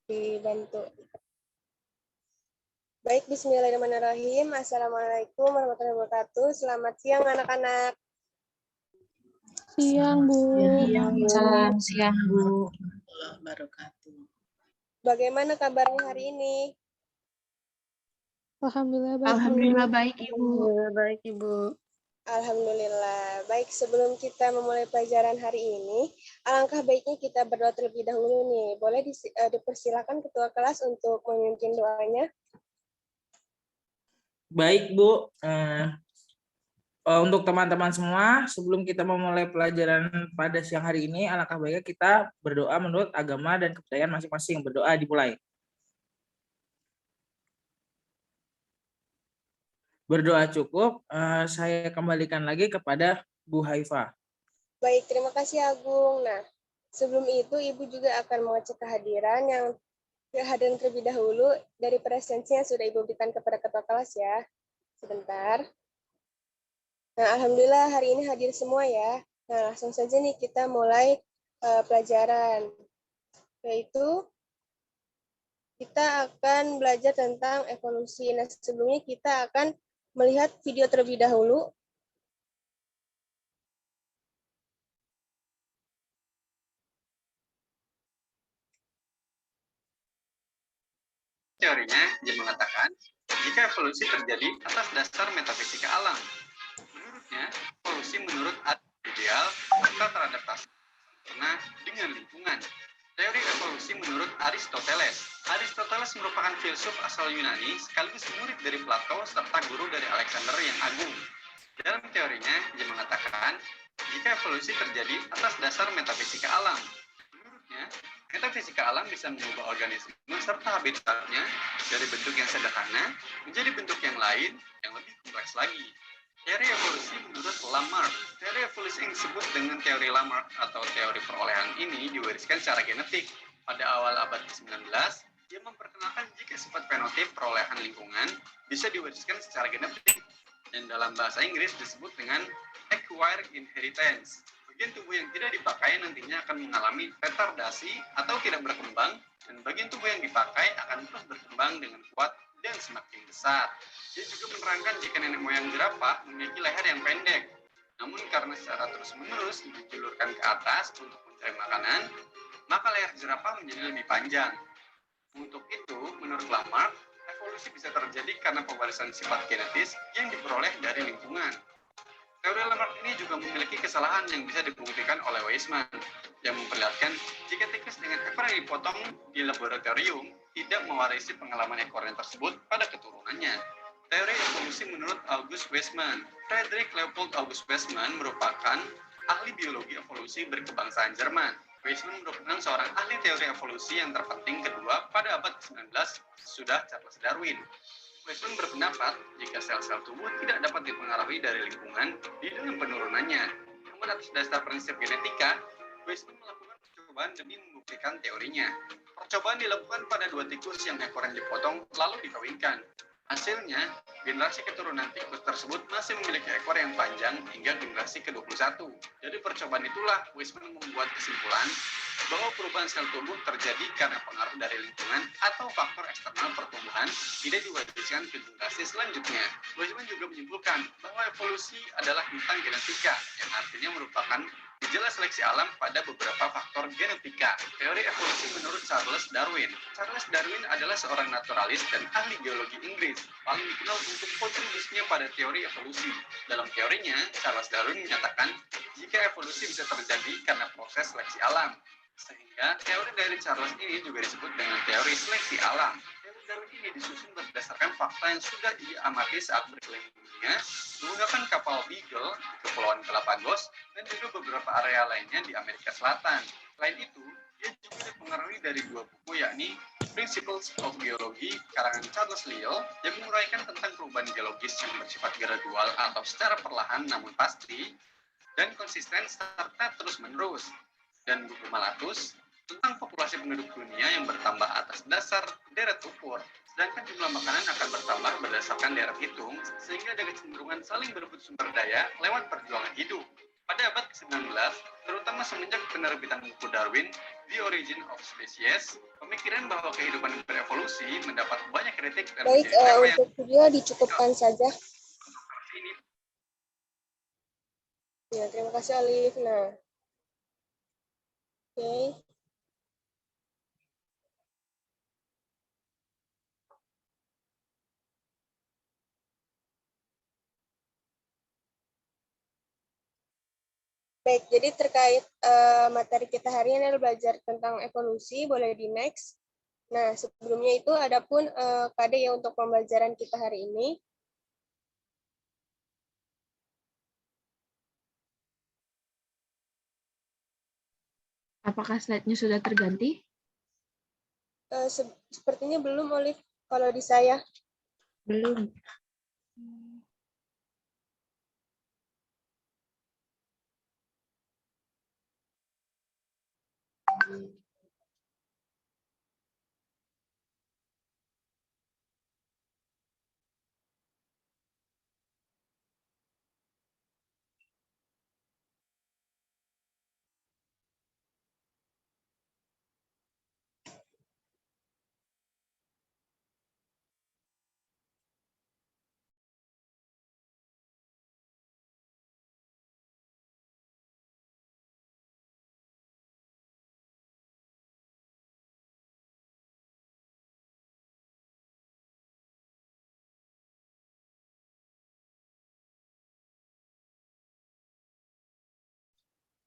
dibantu. Baik, bismillahirrahmanirrahim. Assalamualaikum warahmatullahi wabarakatuh. Selamat siang anak-anak. Siang, Bu. Salam siang, Bu. Bagaimana kabarnya hari ini? Alhamdulillah baik, Alhamdulillah baik, Ibu. Baik, Ibu. Alhamdulillah. Baik, sebelum kita memulai pelajaran hari ini, alangkah baiknya kita berdoa terlebih dahulu nih. Boleh dipersilakan ketua kelas untuk memimpin doanya? Baik, Bu. Untuk teman-teman semua, sebelum kita memulai pelajaran pada siang hari ini, alangkah baiknya kita berdoa menurut agama dan kepercayaan masing-masing. Berdoa dimulai. Berdoa cukup, saya kembalikan lagi kepada Bu Haifa. Baik, terima kasih Agung. Nah, sebelum itu Ibu juga akan mengecek kehadiran terlebih dahulu dari presensi yang sudah Ibu berikan kepada ketua kelas ya. Sebentar. Nah, alhamdulillah hari ini hadir semua ya. Nah, langsung saja nih kita mulai pelajaran. Yaitu kita akan belajar tentang evolusi. Nah, sebelumnya kita akan melihat video terlebih dahulu. Teorinya, dia mengatakan, jika evolusi terjadi atas dasar metafisika alam. Menurutnya, evolusi menurut ideal serta teradaptasi karena dengan lingkungan. Teori evolusi menurut Aristoteles. Aristoteles merupakan filsuf asal Yunani sekaligus murid dari Plato serta guru dari Alexander yang Agung. Dalam teorinya, dia mengatakan, jika evolusi terjadi atas dasar metafisika alam. Menurutnya, metafisika alam bisa mengubah organisme serta habitatnya dari bentuk yang sederhana menjadi bentuk yang lain yang lebih kompleks lagi. Teori evolusi menurut Lamarck. Teori evolusi yang disebut dengan teori Lamarck atau teori perolehan ini diwariskan secara genetik. Pada awal abad ke-19, dia memperkenalkan jika sifat fenotip perolehan lingkungan bisa diwariskan secara genetik. Dan dalam bahasa Inggris disebut dengan acquired inheritance. Bagian tubuh yang tidak dipakai nantinya akan mengalami retardasi atau tidak berkembang, dan bagian tubuh yang dipakai akan terus berkembang dengan kuat dan semakin besar. Dia juga menerangkan jika nenek moyang jerapah memiliki leher yang pendek, namun karena secara terus-menerus dijulurkan ke atas untuk mencari makanan, maka leher jerapah menjadi lebih panjang. Untuk itu, menurut Lamarck, evolusi bisa terjadi karena pewarisan sifat genetis yang diperoleh dari lingkungan. Teori Lamarck ini juga memiliki kesalahan yang bisa dibuktikan oleh Weismann, yang memperlihatkan jika tikus dengan ekor yang dipotong di laboratorium tidak mewarisi pengalaman ekornya tersebut pada keturunannya. Teori evolusi menurut August Weismann. Friedrich Leopold August Weismann merupakan ahli biologi evolusi berkebangsaan Jerman. Weismann merupakan seorang ahli teori evolusi yang terpenting kedua pada abad ke-19 sesudah Charles Darwin. Weismann berpendapat jika sel-sel tubuh tidak dapat dipengaruhi dari lingkungan di dalam penurunannya. Namun atas dasar prinsip genetika, Weismann melakukan percobaan demi membuktikan teorinya. Percobaan dilakukan pada 2 tikus yang ekornya dipotong lalu dikawinkan. Hasilnya, generasi keturunan tikus tersebut masih memiliki ekor yang panjang hingga generasi ke-21. Dari percobaan itulah Weismann membuat kesimpulan bahwa perubahan sel tubuh terjadi karena pengaruh dari lingkungan atau faktor eksternal pertumbuhan tidak diwariskan ke generasi selanjutnya. Weismann juga menyimpulkan bahwa evolusi adalah tentang genetika, yang artinya merupakan gejala seleksi alam pada beberapa faktor genetika. Teori evolusi menurut Charles Darwin. Charles Darwin adalah seorang naturalis dan ahli geologi Inggris, paling dikenal untuk kontribusinya pada teori evolusi. Dalam teorinya, Charles Darwin menyatakan jika evolusi bisa terjadi karena proses seleksi alam. Sehingga teori dari Charles ini juga disebut dengan teori seleksi alam. Teori Darwin ini disusun berdasarkan fakta yang sudah diamati saat berkeliling dunia menggunakan kapal Beagle di Kepulauan Galapagos dan juga beberapa area lainnya di Amerika Selatan. Selain itu, dia juga dipengaruhi dari 2 buku, yakni Principles of Geology karangan Charles Lyell yang menguraikan tentang perubahan geologis yang bersifat gradual atau secara perlahan namun pasti dan konsisten serta terus-menerus, dan buku Malthus tentang populasi penduduk dunia yang bertambah atas dasar deret ukur. Sedangkan jumlah makanan akan bertambah berdasarkan deret hitung, sehingga ada kecenderungan saling berebut sumber daya lewat perjuangan hidup. Pada abad ke-19, terutama semenjak penerbitan buku Darwin, The Origin of Species, pemikiran bahwa kehidupan berevolusi mendapat banyak kritik dan Baik, menjadi tema yang untuk video dicukupkan saja. ini. Ya, terima kasih Alif. Nah, oke. Baik, jadi terkait materi kita hari ini adalah belajar tentang evolusi, boleh di next. Nah, sebelumnya itu ada pun KD ya untuk pembelajaran kita hari ini. Apakah slide-nya sudah terganti? Sepertinya belum, Olive, kalau di saya. Belum.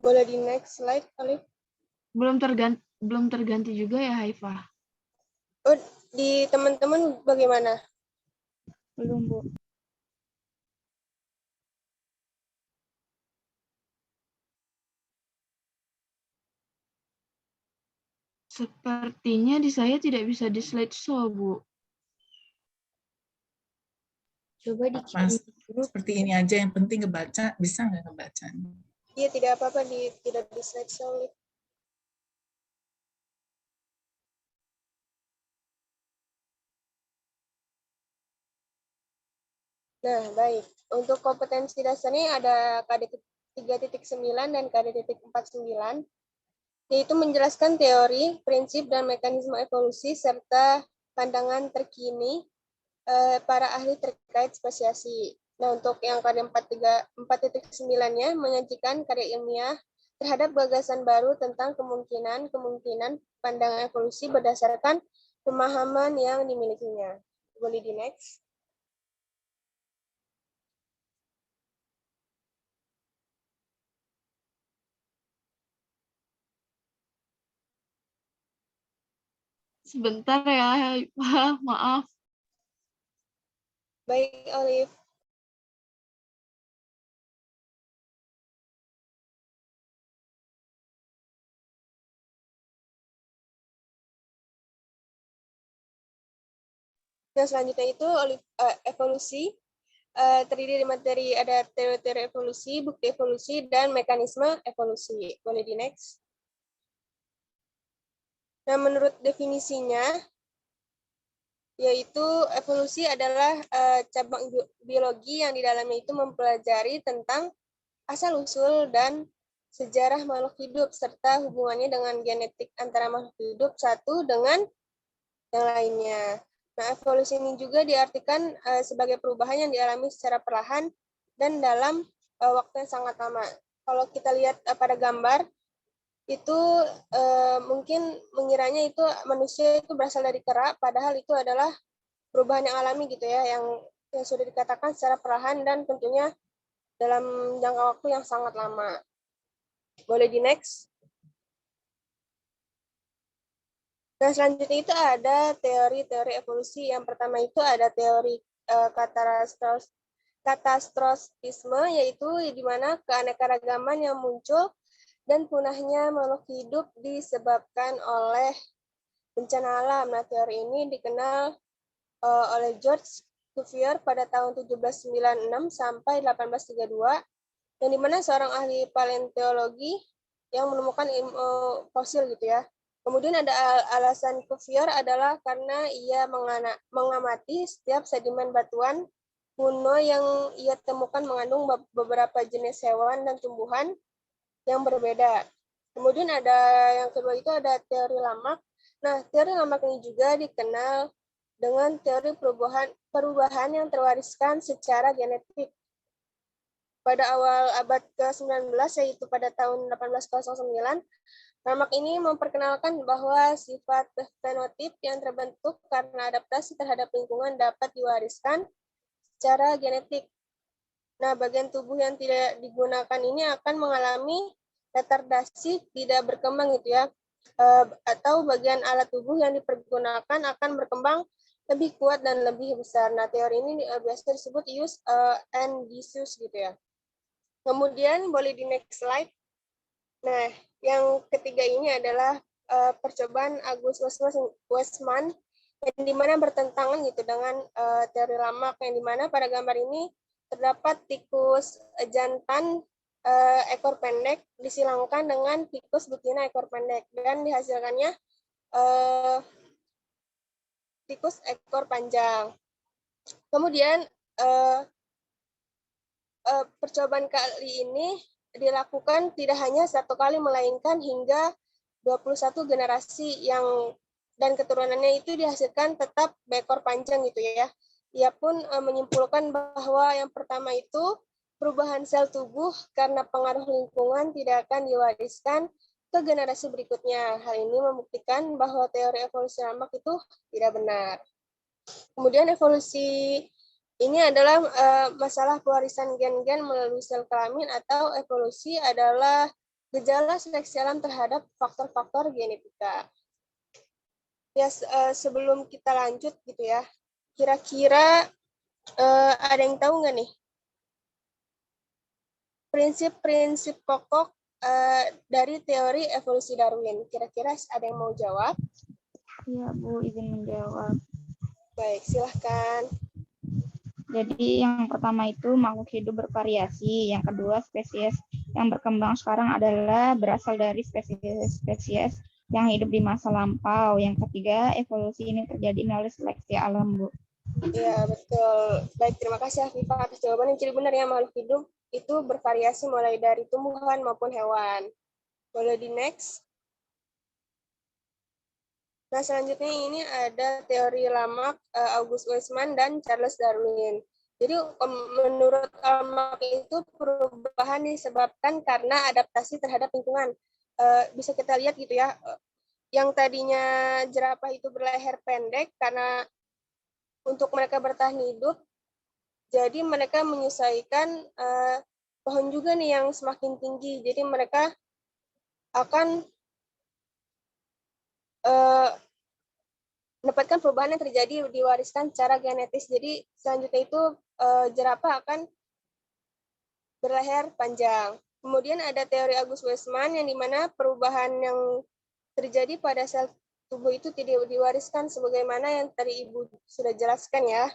Boleh di next slide, Olive. Belum terganti juga ya, Haifah? Oh, di teman-teman bagaimana? Belum, Bu. Sepertinya di saya tidak bisa di slideshow, Bu. Coba Mas, seperti ini aja, yang penting ngebaca, bisa nggak ngebaca? Iya, tidak apa-apa, tidak di slide solid. Nah, baik. Untuk kompetensi dasarnya ada KD 3.9 dan KD 4.9, yaitu menjelaskan teori, prinsip, dan mekanisme evolusi, serta pandangan terkini para ahli terkait spesiasi. Nah, untuk yang KD 4.9-nya menyajikan karya ilmiah terhadap gagasan baru tentang kemungkinan pandangan evolusi berdasarkan pemahaman yang dimilikinya. Boleh di next. Sebentar ya, Haifah. Maaf. Baik, Olive. Nah, selanjutnya itu evolusi. Terdiri dari materi ada teori-teori evolusi, bukti evolusi, dan mekanisme evolusi. Boleh di next. Nah, menurut definisinya, yaitu evolusi adalah cabang biologi yang di dalamnya itu mempelajari tentang asal-usul dan sejarah makhluk hidup, serta hubungannya dengan genetik antara makhluk hidup satu dengan yang lainnya. Nah, evolusi ini juga diartikan sebagai perubahan yang dialami secara perlahan dan dalam waktu yang sangat lama. Kalau kita lihat pada gambar, itu mungkin mengiranya itu manusia itu berasal dari kera, padahal itu adalah perubahan yang alami gitu ya, yang sudah dikatakan secara perlahan dan tentunya dalam jangka waktu yang sangat lama. Boleh di next. Nah, selanjutnya itu ada teori-teori evolusi. Yang pertama itu ada teori katastrofisme, yaitu di mana keanekaragaman yang muncul dan punahnya makhluk hidup disebabkan oleh bencana alam. Nah, teori ini dikenal oleh George Cuvier pada tahun 1796 sampai 1832, yang dimana seorang ahli paleontologi yang menemukan fosil gitu ya. Kemudian ada alasan Cuvier adalah karena ia mengamati setiap sedimen batuan kuno yang ia temukan mengandung beberapa jenis hewan dan tumbuhan yang berbeda. Kemudian ada yang kedua itu ada teori Lamarck. Nah, teori Lamarck ini juga dikenal dengan teori perubahan yang terwariskan secara genetik. Pada awal abad ke-19, yaitu pada tahun 1809, Lamarck ini memperkenalkan bahwa sifat fenotip yang terbentuk karena adaptasi terhadap lingkungan dapat diwariskan secara genetik. Nah, bagian tubuh yang tidak digunakan ini akan mengalami retardasi, tidak berkembang gitu ya. Atau bagian alat tubuh yang dipergunakan akan berkembang lebih kuat dan lebih besar. Nah, teori ini biasa disebut use and disuse gitu ya. Kemudian boleh di next slide. Nah, yang ketiga ini adalah percobaan Agus Weismann yang dimana bertentangan gitu dengan teori Lamarck, yang dimana pada gambar ini terdapat tikus jantan ekor pendek disilangkan dengan tikus betina ekor pendek dan dihasilkannya tikus ekor panjang. Kemudian percobaan kali ini dilakukan tidak hanya satu kali, melainkan hingga 21 generasi yang dan keturunannya itu dihasilkan tetap berekor panjang gitu ya. Ia pun menyimpulkan bahwa yang pertama itu perubahan sel tubuh karena pengaruh lingkungan tidak akan diwariskan ke generasi berikutnya. Hal ini membuktikan bahwa teori evolusi Lamarck itu tidak benar. Kemudian evolusi ini adalah masalah pewarisan gen-gen melalui sel kelamin, atau evolusi adalah gejala seleksi alam terhadap faktor-faktor genetika. Ya, sebelum kita lanjut gitu ya, kira-kira ada yang tahu nggak nih prinsip-prinsip pokok dari teori evolusi Darwin? Kira-kira ada yang mau jawab? Iya, Bu, izin menjawab. Baik, silahkan. Jadi yang pertama itu makhluk hidup bervariasi. Yang kedua, spesies yang berkembang sekarang adalah berasal dari spesies yang hidup di masa lampau. Yang ketiga, evolusi ini terjadi melalui seleksi alam, Bu. Ya, betul. Baik, terima kasih Afifah atas jawabannya. Jadi benar ya, makhluk hidup itu bervariasi mulai dari tumbuhan maupun hewan. Boleh di next. Nah, selanjutnya ini ada teori Lamarck, August Weismann, dan Charles Darwin. Jadi menurut Lamarck itu perubahan disebabkan karena adaptasi terhadap lingkungan. Bisa kita lihat gitu ya, yang tadinya jerapah itu berleher pendek karena untuk mereka bertahan hidup, jadi mereka menyesuaikan pohon juga nih yang semakin tinggi. Jadi mereka akan mendapatkan perubahan yang terjadi diwariskan secara genetis. Jadi selanjutnya itu jerapah akan berleher panjang. Kemudian ada teori August Weismann yang dimana perubahan yang terjadi pada sel tubuh itu tidak diwariskan sebagaimana yang tadi Ibu sudah jelaskan ya.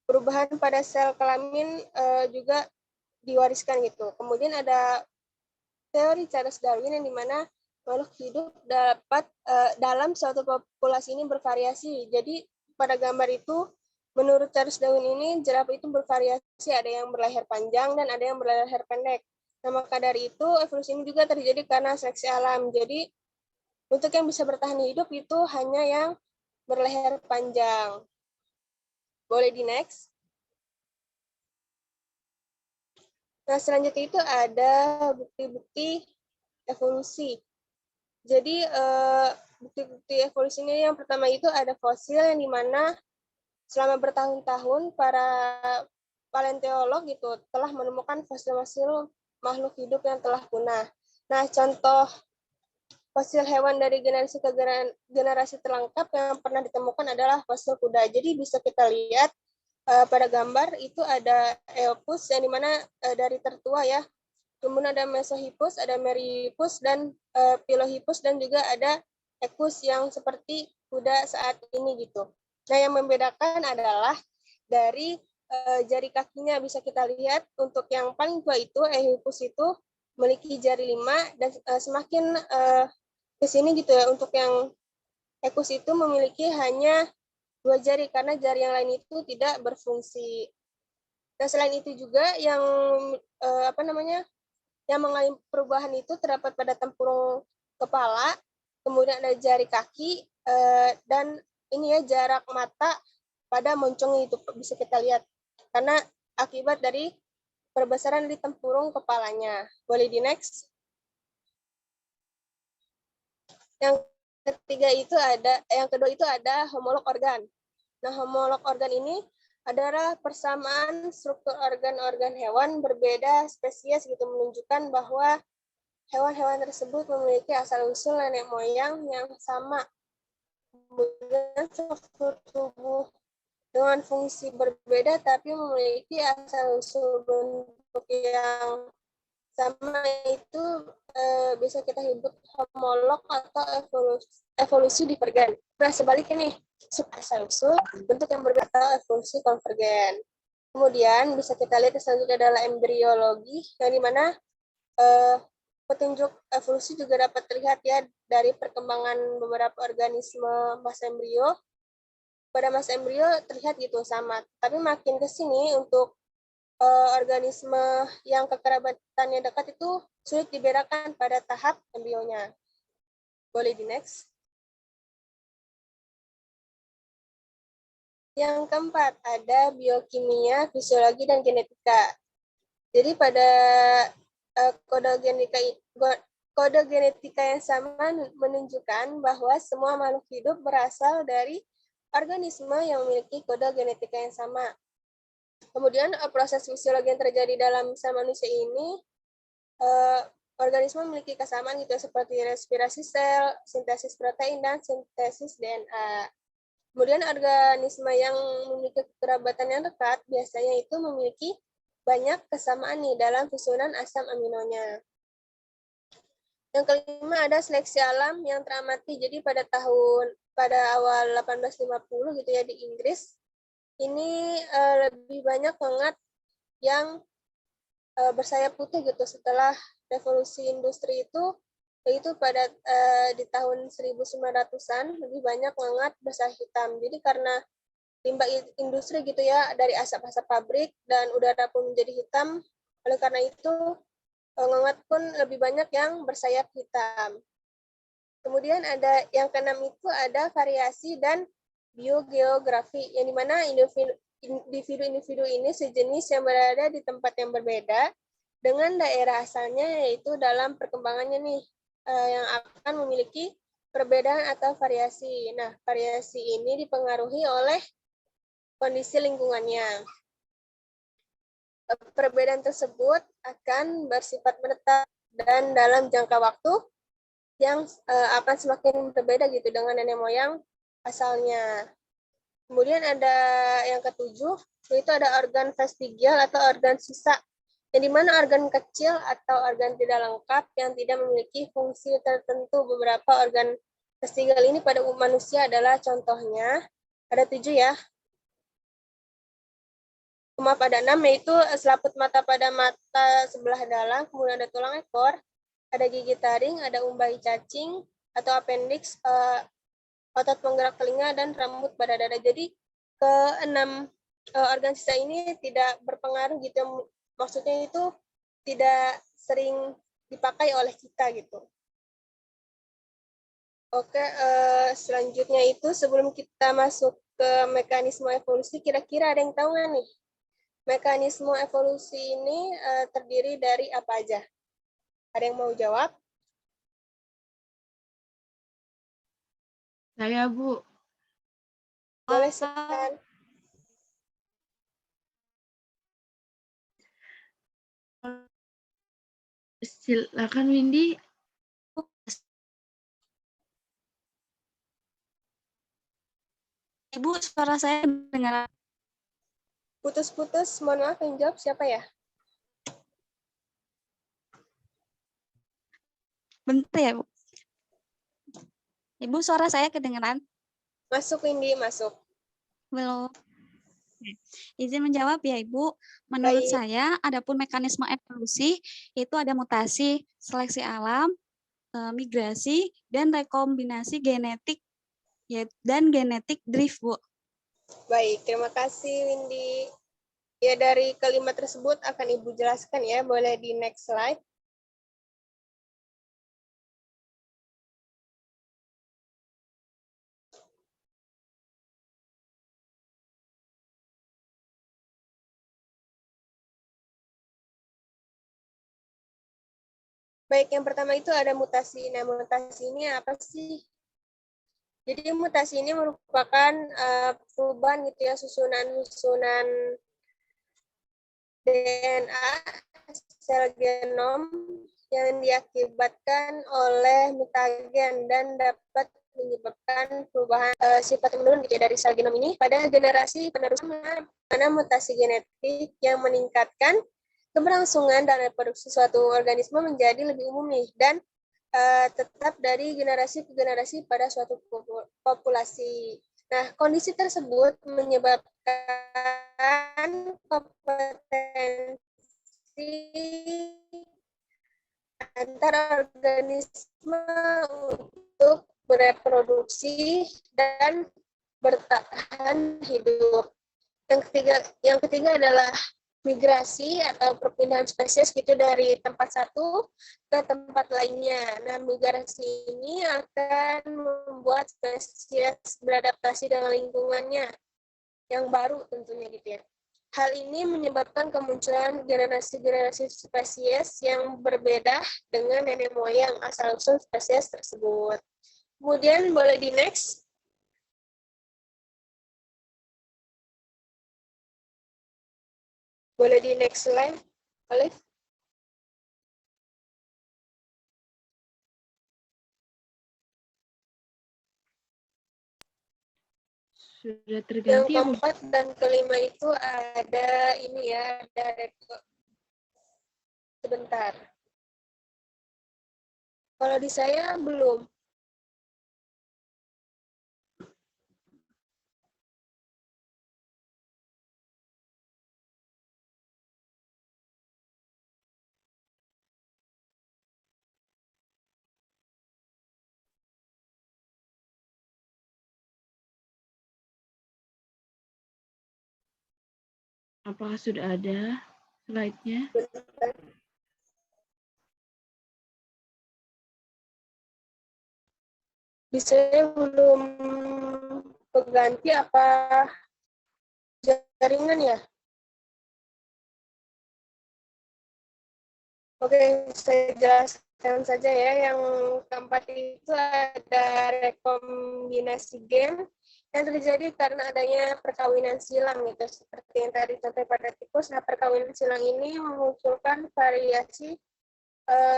Perubahan pada sel kelamin juga diwariskan gitu. Kemudian ada teori Charles Darwin yang dimana makhluk hidup dapat dalam suatu populasi ini bervariasi. Jadi pada gambar itu, menurut Charles Darwin ini, jerapah itu bervariasi, ada yang berleher panjang dan ada yang berleher pendek. Nah, maka dari itu, evolusi ini juga terjadi karena seleksi alam. Jadi, untuk yang bisa bertahan hidup itu hanya yang berleher panjang. Boleh di next. Nah, selanjutnya itu ada bukti-bukti evolusi. Jadi bukti-bukti evolusinya yang pertama itu ada fosil yang dimana selama bertahun-tahun para paleontolog gitu telah menemukan fosil-fosil makhluk hidup yang telah punah. Nah, contoh fosil hewan dari generasi ke generasi terlengkap yang pernah ditemukan adalah fosil kuda. Jadi bisa kita lihat pada gambar itu ada Eopus yang dimana dari tertua ya. Kemudian ada Mesohippus, ada Meryhippus, dan Pilohippus, dan juga ada Equus yang seperti kuda saat ini gitu. Nah, yang membedakan adalah dari jari kakinya. Bisa kita lihat untuk yang paling tua itu, Eohippus itu memiliki jari 5, dan semakin ke sini gitu ya, untuk yang Equus itu memiliki hanya 2 jari karena jari yang lain itu tidak berfungsi. Nah, selain itu juga yang yang mengalami perubahan itu terdapat pada tempurung kepala, kemudian ada jari kaki, dan ini ya jarak mata pada moncong itu bisa kita lihat karena akibat dari perbesaran di tempurung kepalanya. Boleh di next. Yang kedua itu ada homolog organ. Nah, homolog organ ini adalah persamaan struktur organ-organ hewan berbeda spesies gitu, menunjukkan bahwa hewan-hewan tersebut memiliki asal-usul nenek moyang yang sama. Kemudian struktur tubuh dengan fungsi berbeda tapi memiliki asal-usul bentuk yang sama itu bisa kita sebut homolog atau evolusi divergen. Nah, sebaliknya nih, asal-usul bentuk yang berbeda atau evolusi konvergen. Kemudian bisa kita lihat selanjutnya adalah embriologi, yang dimana petunjuk evolusi juga dapat terlihat ya dari perkembangan beberapa organisme masa embrio. Pada masa embrio terlihat gitu sama, tapi makin ke sini untuk organisme yang kekerabatannya dekat itu sulit dibedakan pada tahap embrionya. Boleh di next. Yang keempat, ada biokimia, fisiologi, dan genetika. Jadi pada kode genetika yang sama menunjukkan bahwa semua makhluk hidup berasal dari organisme yang memiliki kode genetika yang sama. Kemudian proses fisiologi yang terjadi dalam sel manusia ini, organisme memiliki kesamaan gitu seperti respirasi sel, sintesis protein, dan sintesis DNA. Kemudian organisme yang memiliki kekerabatan yang dekat biasanya itu memiliki banyak kesamaan nih dalam susunan asam aminonya. Yang kelima ada seleksi alam yang teramati. Jadi pada awal 1850 gitu ya di Inggris, ini lebih banyak ngengat yang bersayap putih gitu setelah revolusi industri itu pada di tahun 1900-an lebih banyak ngengat bersayap hitam. Jadi karena limbah industri gitu ya dari asap-asap pabrik dan udara pun menjadi hitam, oleh karena itu ngengat pun lebih banyak yang bersayap hitam. Kemudian ada yang keenam itu ada variasi dan biogeografi, yang dimana individu-individu ini sejenis yang berada di tempat yang berbeda dengan daerah asalnya, yaitu dalam perkembangannya nih yang akan memiliki perbedaan atau variasi. Nah, variasi ini dipengaruhi oleh kondisi lingkungannya. Perbedaan tersebut akan bersifat menetap dan dalam jangka waktu yang akan semakin berbeda gitu dengan nenek moyang asalnya. Kemudian ada yang ketujuh, yaitu ada organ vestigial atau organ sisa, yang dimana organ kecil atau organ tidak lengkap yang tidak memiliki fungsi tertentu. Beberapa organ vestigial ini pada manusia adalah contohnya, ada 7 ya. Maaf, ada 6, yaitu selaput mata pada mata sebelah dalam, kemudian ada tulang ekor, ada gigi taring, ada umbai cacing atau appendix, otot penggerak telinga, dan rambut pada dada. Jadi ke-6 organ sisa ini tidak berpengaruh gitu, maksudnya itu tidak sering dipakai oleh kita gitu. Oke, selanjutnya itu sebelum kita masuk ke mekanisme evolusi, kira-kira ada yang tahu nggak nih? Mekanisme evolusi ini terdiri dari apa aja? Ada yang mau jawab? Saya, Bu. Boleh silakan. Silakan Windy. Ibu, suara saya dengar. Putus-putus, mohon maaf, yang jawab siapa ya? Bentar ya, Bu. Ibu, suara saya kedengeran? Masuk, Windy, masuk. Belum. Izin menjawab ya, Ibu. Menurut Baik. saya, adapun mekanisme evolusi itu ada mutasi, seleksi alam, migrasi, dan rekombinasi genetik dan genetik drift, Bu. Baik, terima kasih, Windy. Ya, dari kelima tersebut akan Ibu jelaskan ya. Boleh di next slide. Baik, yang pertama itu ada mutasi. Nah, mutasi ini apa sih? Jadi mutasi ini merupakan perubahan gitu ya, susunan DNA sel genom yang diakibatkan oleh mutagen dan dapat menyebabkan perubahan sifat menurun gitu ya dari sel genom ini pada generasi penerus, mana mutasi genetik yang meningkatkan keberlangsungan dan reproduksi suatu organisme menjadi lebih umum nih, dan tetap dari generasi ke generasi pada suatu populasi. Nah, kondisi tersebut menyebabkan kompetensi antar organisme untuk bereproduksi dan bertahan hidup. Yang ketiga adalah migrasi atau perpindahan spesies gitu dari tempat satu ke tempat lainnya. Nah, migrasi ini akan membuat spesies beradaptasi dengan lingkungannya yang baru tentunya gitu ya. Hal ini menyebabkan kemunculan generasi-generasi spesies yang berbeda dengan nenek moyang asal-usul spesies tersebut. Kemudian boleh di next. Boleh di next slide, boleh? Sudah Yang terganti ya, Bu? keempat dan kelima itu ada ini ya, ada sebentar. Kalau di saya belum. Apakah sudah ada slide-nya? Bentar. Di saya belum berganti apa jaringan ya? Oke, saya jelaskan saja ya. Yang keempat itu ada rekombinasi gen yang terjadi karena adanya perkawinan silang gitu. Seperti yang tadi contoh pada tikus, nah perkawinan silang ini memunculkan variasi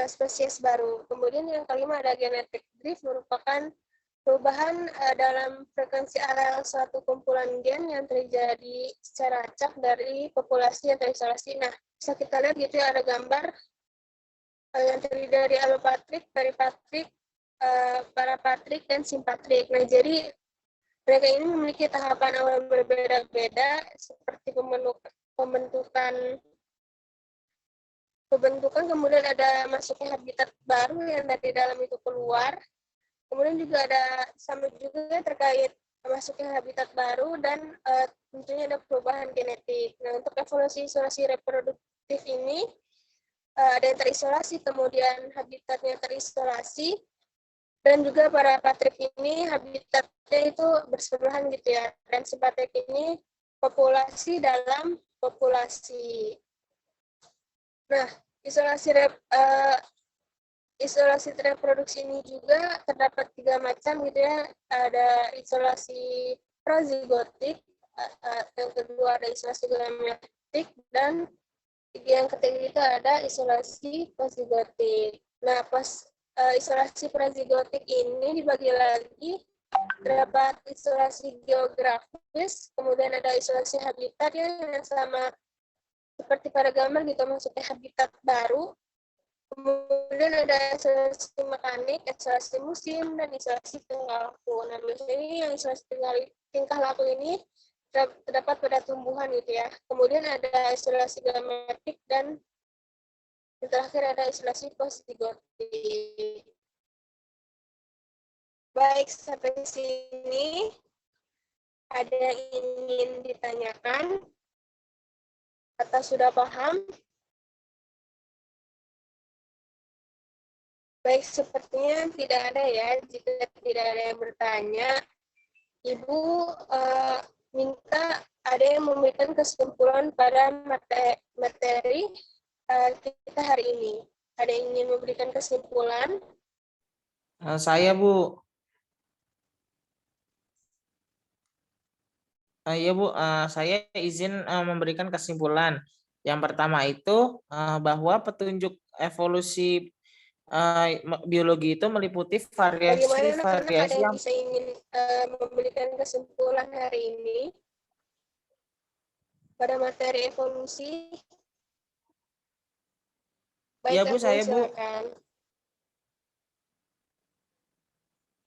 spesies baru. Kemudian yang kelima ada genetic drift, merupakan perubahan dalam frekuensi alel suatu kumpulan gen yang terjadi secara acak dari populasi yang terisolasi. Nah, bisa kita lihat gitu ya, ada gambar yang terdiri dari alopatrik, peripatrik, parapatrik, dan simpatrik. Nah, jadi mereka ini memiliki tahapan awal berbeda-beda, seperti pembentukan, kemudian ada masuknya habitat baru yang dari dalam itu keluar. Kemudian juga ada sama juga terkait masuknya habitat baru dan tentunya ada perubahan genetik. Nah, untuk evolusi reproduktif ini ada yang terisolasi, kemudian habitatnya terisolasi, dan juga para patrik ini habitatnya itu bersebelahan gitu ya. Dan simpatrik ini populasi dalam populasi. Nah, isolasi reproduksi ini juga terdapat 3 macam gitu ya. Ada isolasi prozigotik, yang kedua ada isolasi gametik, dan yang ketiga itu ada isolasi posigotik. Nah, isolasi prozigotik ini dibagi lagi, terdapat isolasi geografis, kemudian ada isolasi habitat yang sama seperti pada gambar gitu, maksudnya habitat baru. Kemudian ada isolasi mekanik, isolasi musim, dan isolasi tingkah laku. Nah, biasanya yang isolasi tingkah laku ini terdapat pada tumbuhan gitu ya. Kemudian ada isolasi gametik, dan yang terakhir ada isolasi posigotik. Baik, sampai sini ada yang ingin ditanyakan? Atau sudah paham? Baik, sepertinya tidak ada ya. Jika tidak ada yang bertanya, Ibu minta ada yang memberikan kesimpulan pada materi kita hari ini. Ada yang ingin memberikan kesimpulan? Saya, Bu. Iya, Bu. Saya izin memberikan kesimpulan. Yang pertama itu bahwa petunjuk evolusi biologi itu meliputi Bagaimana anak-anak, ada variasi-variasi yang yang bisa ingin memberikan kesimpulan hari ini pada materi evolusi? Iya, Baik, Bu, saya, Bu. silakan.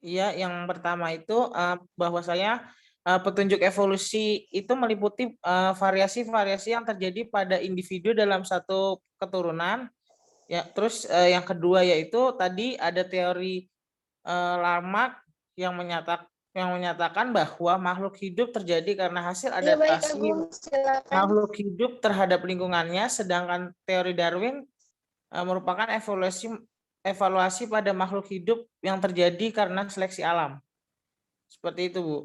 Iya, yang pertama itu bahwa saya petunjuk evolusi itu meliputi variasi-variasi yang terjadi pada individu dalam satu keturunan. Ya, terus yang kedua yaitu tadi ada teori Lamarck yang menyatakan bahwa makhluk hidup terjadi karena hasil Ya, baik, adaptasi Agung, silakan. makhluk hidup terhadap lingkungannya, sedangkan teori Darwin merupakan evaluasi pada makhluk hidup yang terjadi karena seleksi alam. Seperti itu, Bu.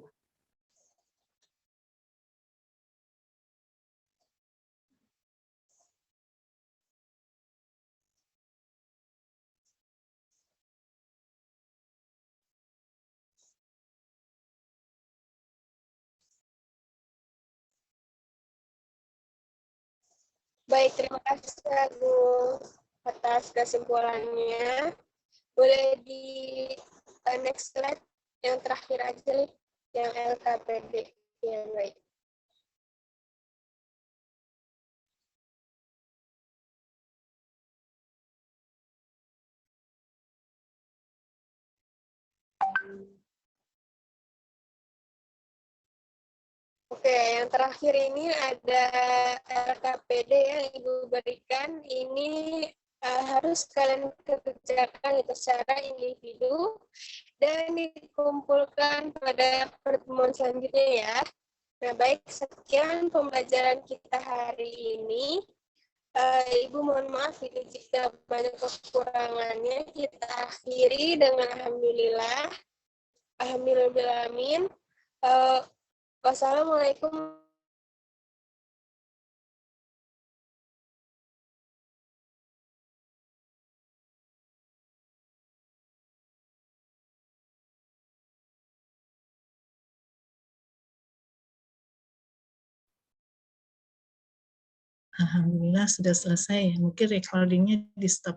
Baik, terima kasih Agung atas kesimpulannya. Boleh di next slide yang terakhir aja nih, yang LKPD. Ya, baik. Oke, yang terakhir ini ada LKPD yang Ibu berikan. Ini harus kalian kerjakan itu secara individu dan dikumpulkan pada pertemuan selanjutnya ya. Nah, baik, sekian pembelajaran kita hari ini. Ibu mohon maaf jika banyak kekurangannya. Kita akhiri dengan alhamdulillah. Alhamdulillahirrahmanirrahim. Wassalamualaikum. Alhamdulillah sudah selesai. Mungkin recordingnya di stop.